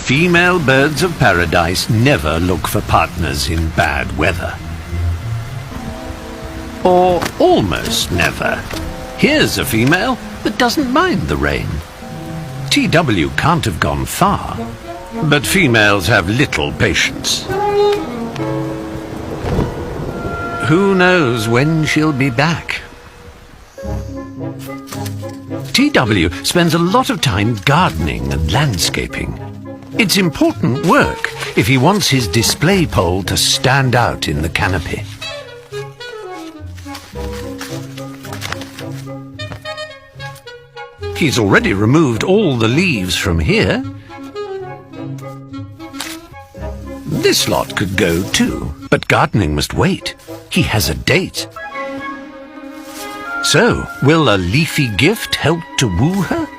Female birds of paradise never look for partners in bad weather. Or almost never. Here's a female that doesn't mind the rain. TW can't have gone far, but females have little patience. Who knows when she'll be back? TW spends a lot of time gardening and landscaping. It's important work if he wants his display pole to stand out in the canopy. He's already removed all the leaves from here. This lot could go too, but gardening must wait. He has a date. So, will a leafy gift help to woo her?